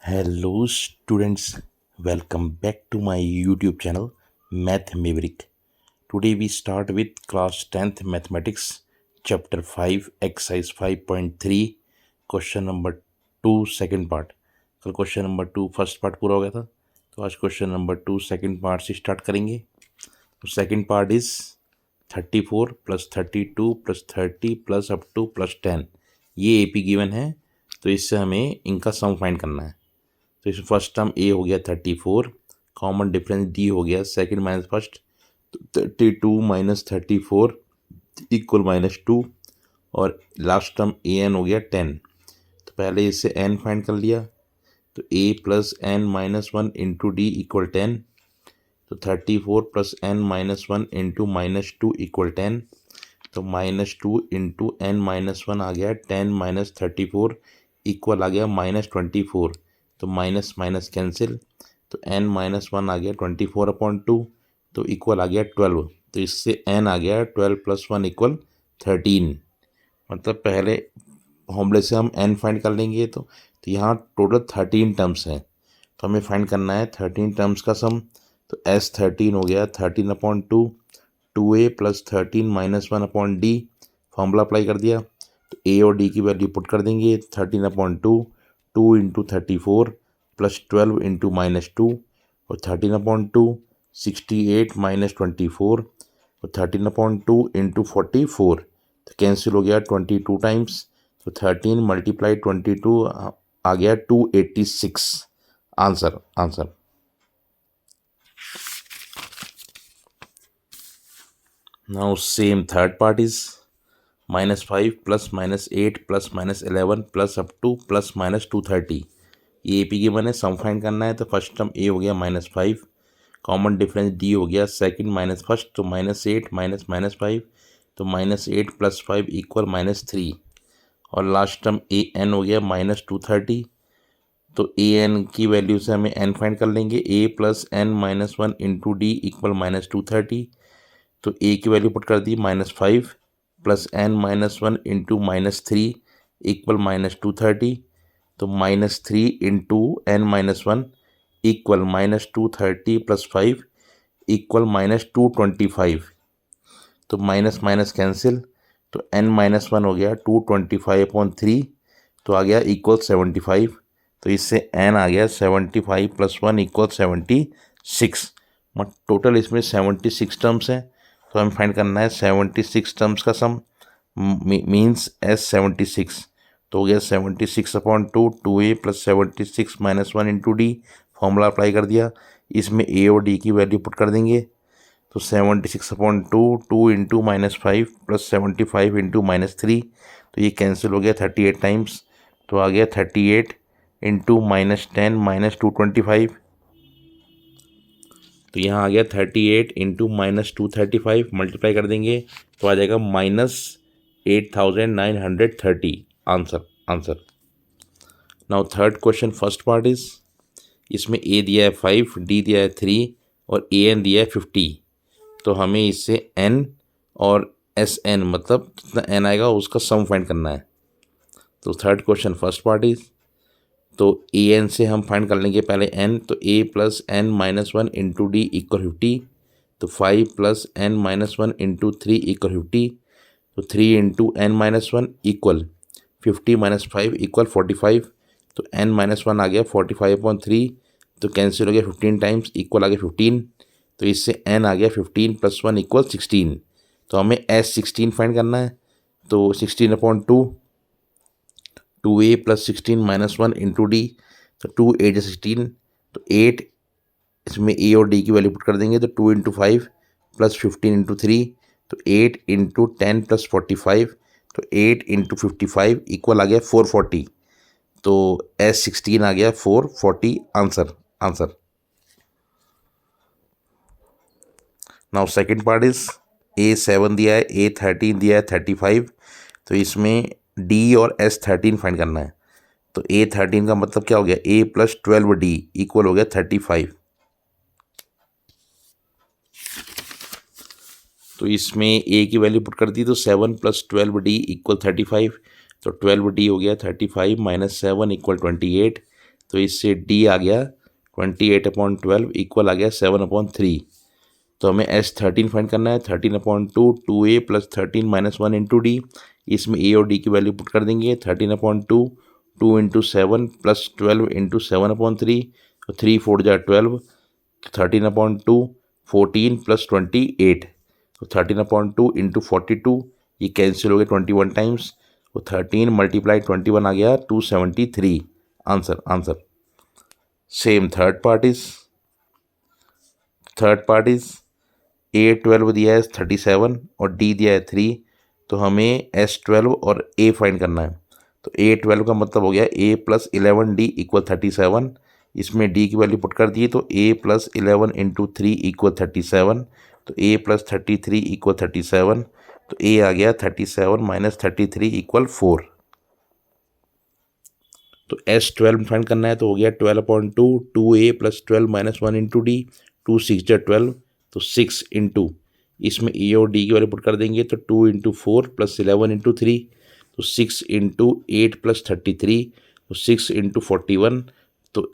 Hello students, welcome back to my YouTube channel Math Maverick. Today we start with class 10th mathematics chapter 5 exercise 5.3 question number 2 second part. कल question number 2 first part पूरा हो गया था, तो आज question number 2 second part से start करेंगे. तो second part is 34 plus 32 plus 30 plus up two plus 10. ये एपी गिवन है, तो इससे हमें इनका सम फाइंड करना है. तो इसमें फर्स्ट टर्म ए हो गया 34, कॉमन डिफरेंस डी हो गया सेकंड माइनस फर्स्ट, तो 32 माइनस 34 इक्वल -2, और लास्ट टर्म ए एन हो गया 10. तो पहले इससे एन फाइंड कर लिया, तो a plus n minus 1 into d equal 10. तो 34 plus n minus 1 into -2 equal 10. तो -2 इंटू एन माइनस 1 आ गया 10 माइनस 34 इक्वल आ गया -24. तो माइनस माइनस कैंसिल, तो n माइनस 1 आ गया 24/2, तो इक्वल आ गया 12. तो इससे n आ गया 12 प्लस 1 इक्वल 13. मतलब पहले फॉर्मूले से हम n फाइंड कर लेंगे. तो यहाँ टोटल 13 टर्म्स हैं, तो हमें फाइंड करना है 13 टर्म्स का सम. तो S13 हो गया 13/2, 2a plus 13 minus 1/d. Formula apply कर दिया, तो a और d की वैल्यू पुट कर देंगे. 13/2 2 इंटू 34 प्लस 12 इंटू -2, और 13/2 68 माइनस 24, और 13/2 इंटू 44. तो कैंसिल हो गया 22 टाइम्स. तो 13 मल्टीप्लाई 22 आ गया 286. Answer. Now same third part is -5 plus -8 plus -11 plus up two plus -230. ये ए पी गिवन है, सम फाइंड करना है. तो फर्स्ट टर्म ए हो गया -5, कॉमन डिफरेंस डी हो गया सेकंड माइनस फर्स्ट, तो -8 माइनस -5, तो -8 प्लस 5 इक्वल -3, और लास्ट टर्म ए एन हो गया -230. तो ए एन की वैल्यू से हमें एन फाइंड कर लेंगे. A plus n minus 1 into d equal -230. तो ए की वैल्यू पुट कर दी -5 plus n minus 1 into -3 equal -230. तो -3 into n minus 1 equal -230 plus 5 equal -225. तो माइनस माइनस कैंसिल, तो n माइनस 1 हो गया 225/3, तो आ गया इक्वल 75. तो इससे n आ गया 75 प्लस 1 इक्वल 76. टोटल इसमें 76 टर्म्स हैं, तो हमें फाइंड करना है 76 टर्म्स का सम. Means S76. तो हो गया 76/2 2a plus 76 minus 1 into D. Formula apply कर दिया, इसमें a और d की वैल्यू पुट कर देंगे. तो 76/2 2 इंटू -5 प्लस 75 इंटू -3, तो ये कैंसिल हो गया 38 टाइम्स. तो आ गया 38 इंटू -10 -225. तो यहाँ आ गया 38 इंटू -235, मल्टीप्लाई कर देंगे तो आ जाएगा -8930. Answer. Now third question first part is, इसमें ए दिया है 5, डी दिया है 3, और ए एन दिया है 50. तो हमें इससे एन और एस एन मतलब कितना एन आएगा उसका सम फाइंड करना है. तो third question first part is, तो ए एन से हम फाइंड कर लेंगे पहले एन. तो a plus n minus 1 into d equal 50. तो 5 plus n minus 1 into 3 equal 50. तो 3 into n minus 1 equal 50 minus 5 equal 45. तो एन माइनस 1 आ गया 45/3, तो कैंसिल हो गया 15 टाइम्स, इक्वल आ गया 15. तो इससे n आ गया 15 प्लस 1 इक्वल 16. तो हमें S16 फाइंड करना है. तो 16/2 2a plus 16 minus 1 into D. तो 2 8 16, तो 8 इसमें a और d की वैल्यू पुट कर देंगे. तो 2 इंटू 5 प्लस 15 इंटू 3, तो 8 इंटू 10 प्लस 45, तो 8 इंटू 55 इक्वल आ गया 440. तो S16 आ गया 440. Answer. Now second part is, A7 दिया है, A13 दिया है 35. तो इसमें D और S13 फाइंड करना है. तो A13 का मतलब क्या हो गया, A प्लस 12D इक्वल हो गया 35. तो इसमें A की वैल्यू पुट कर दी, तो 7 प्लस 12D इक्वल 35. तो 12D हो गया 35 माइनस 7 इक्वल 28. तो इससे डी आ गया 28/12 इक्वल आ गया 7/3। तो हमें S13 फाइंड करना है। 13/2 2a plus 13 minus 1 into D. इसमें ए और डी की वैल्यू पुट कर देंगे। 13/2 2 इंटू 7 प्लस 12 इंटू 7/3, तो 3 4 जा 12। 13/2 14 प्लस 28, तो 13/2 इंटू 42, ये कैंसिल हो गया 21 टाइम्स। तो 13 मल्टीप्लाई 21 आ गया 273। Answer same third part is A12 दिया है 37 और D दिया है 3। तो हमें S12 और A फाइंड करना है। तो A12 का मतलब हो गया A प्लस 11D इक्वल 37। इसमें D की वैल्यू पुट कर दी, तो A प्लस 11 इंटू 3 इक्वल 37। तो A प्लस 33 इक्वल 37। तो A आ गया 37 माइनस 33 इक्वल 4। तो S12 फाइंड करना है, तो हो गया 12/2 2a plus 12 minus 1 into D. 2 6 जा 12, तो 6 इंटू, इसमें ए और डी की वैल्यू पुट कर देंगे, तो 2 इंटू 4 प्लस 11 इंटू 3, तो 6 इंटू 8 प्लस 33, तो 6 इंटू 41, तो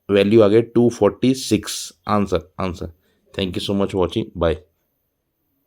वैल्यू आ गई 246। Answer. Thank you so much watching, bye.